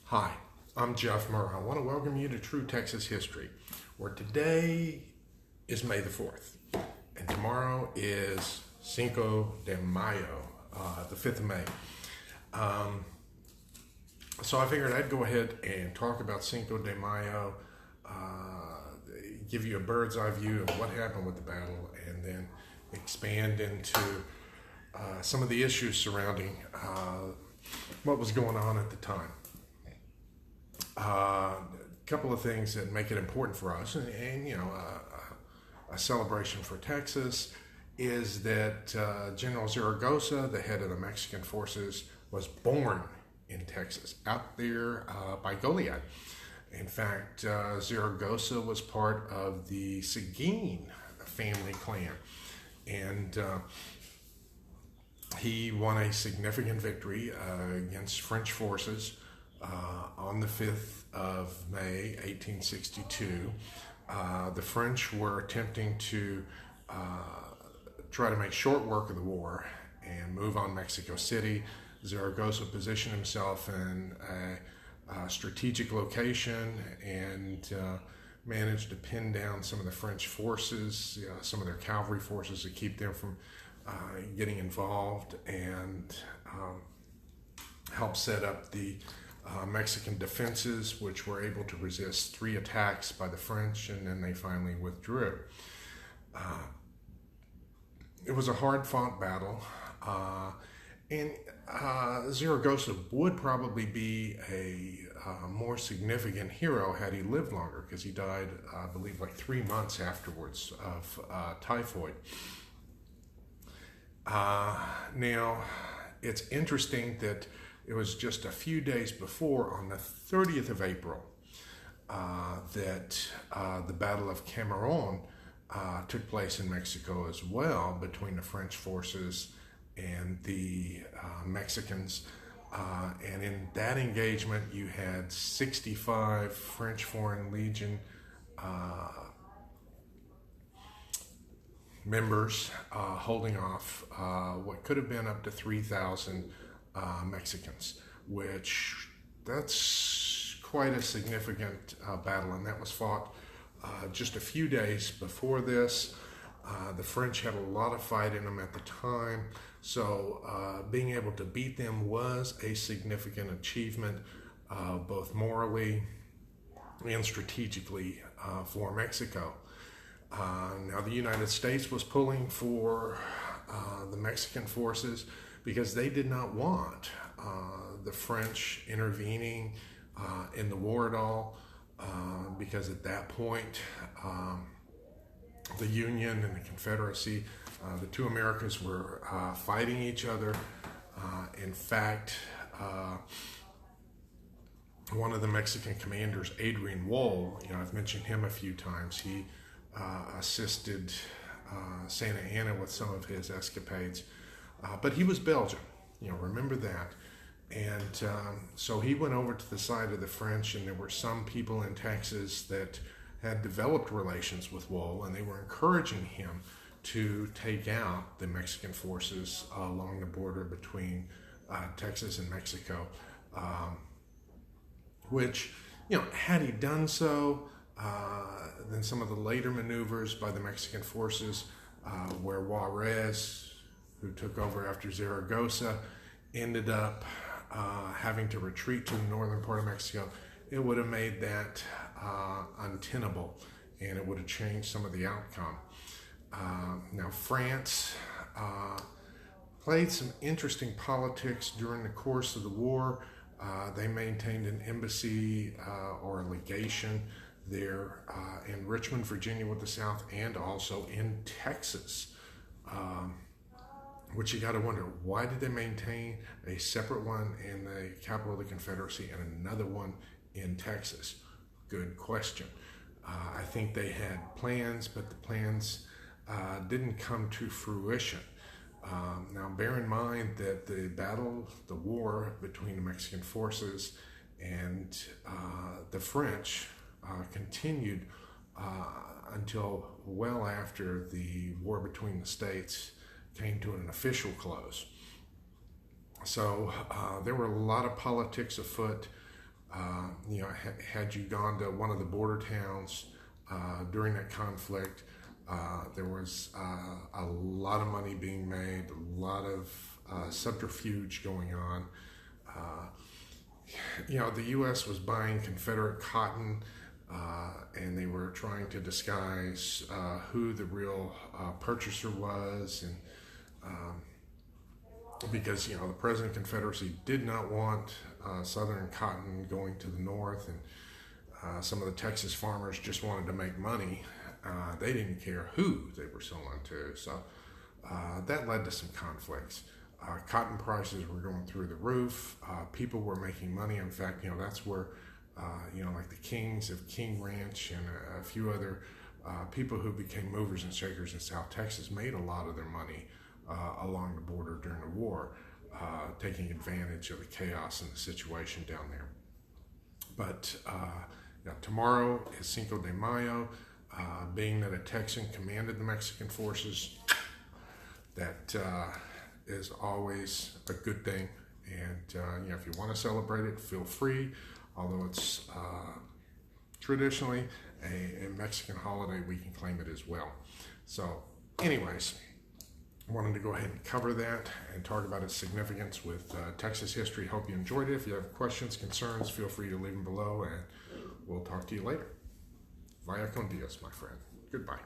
Hi, I'm Jeff Murr. I want to welcome you to True Texas History, where today is May the 4th, and tomorrow is Cinco de Mayo, the 5th of May. So I figured I'd go ahead and talk about Cinco de Mayo, give you a bird's eye view of what happened with the battle, and then expand into some of the issues surrounding what was going on at the time. A couple of things that make it important for us, and a celebration for Texas, is that General Zaragoza, the head of the Mexican forces, was born in Texas, out there by Goliad. In fact, Zaragoza was part of the Seguin family clan, and he won a significant victory against French forces on the 5th of May, 1862. The French were attempting to try to make short work of the war and move on Mexico City. Zaragoza positioned himself in a strategic location and managed to pin down some of the French forces, some of their cavalry forces, to keep them from getting involved, and help set up the Mexican defenses, which were able to resist 3 attacks by the French, and then they finally withdrew. It was a hard-fought battle, and Zaragoza would probably be a more significant hero had he lived longer, because he died, I believe, like 3 months afterwards of typhoid. Now, it's interesting that it was just a few days before, on the 30th of April, that the Battle of Cameron took place in Mexico as well, between the French forces and the Mexicans. And in that engagement, you had 65 French Foreign Legion members holding off what could have been up to 3,000 Mexicans, which that's quite a significant battle, and that was fought just a few days before this. The French had a lot of fight in them at the time, so being able to beat them was a significant achievement, both morally and strategically, for Mexico. Now, the United States was pulling for the Mexican forces because they did not want the French intervening in the war at all, because at that point, the Union and the Confederacy, the two Americas, were fighting each other. In fact, one of the Mexican commanders, Adrian Wall, I've mentioned him a few times. He assisted Santa Anna with some of his escapades, but he was Belgian, remember that. And so he went over to the side of the French, and there were some people in Texas that had developed relations with Wall, and they were encouraging him to take out the Mexican forces along the border between Texas and Mexico, which, had he done so, then some of the later maneuvers by the Mexican forces, where Juarez, who took over after Zaragoza, ended up having to retreat to the northern part of Mexico, it would have made that untenable, and it would have changed some of the outcome. Now, France played some interesting politics during the course of the war. They maintained an embassy or a legation there in Richmond, Virginia with the South, and also in Texas, which you got to wonder, why did they maintain a separate one in the capital of the Confederacy and another one in Texas? Good question. I think they had plans, but the plans didn't come to fruition. Now, bear in mind that the war between the Mexican forces and the French continued until well after the war between the states came to an official close. So there were a lot of politics afoot. Had you gone to one of the border towns during that conflict, there was a lot of money being made, a lot of subterfuge going on. The U.S. was buying Confederate cotton, and they were trying to disguise who the real purchaser was, and because the President Confederacy did not want Southern cotton going to the North, and some of the Texas farmers just wanted to make money. They didn't care who they were selling to, so that led to some conflicts. Cotton prices were going through the roof. People were making money. In fact, that's where, like the Kings of King Ranch and a few other people who became movers and shakers in South Texas made a lot of their money along the border during the war, taking advantage of the chaos and the situation down there. But tomorrow is Cinco de Mayo. Being that a Texan commanded the Mexican forces, that is always a good thing. And if you want to celebrate it, feel free. Although it's traditionally a Mexican holiday, we can claim it as well. So, anyways, I wanted to go ahead and cover that and talk about its significance with Texas history. Hope you enjoyed it. If you have questions, concerns, feel free to leave them below, and we'll talk to you later. Vaya con Dios, my friend. Goodbye.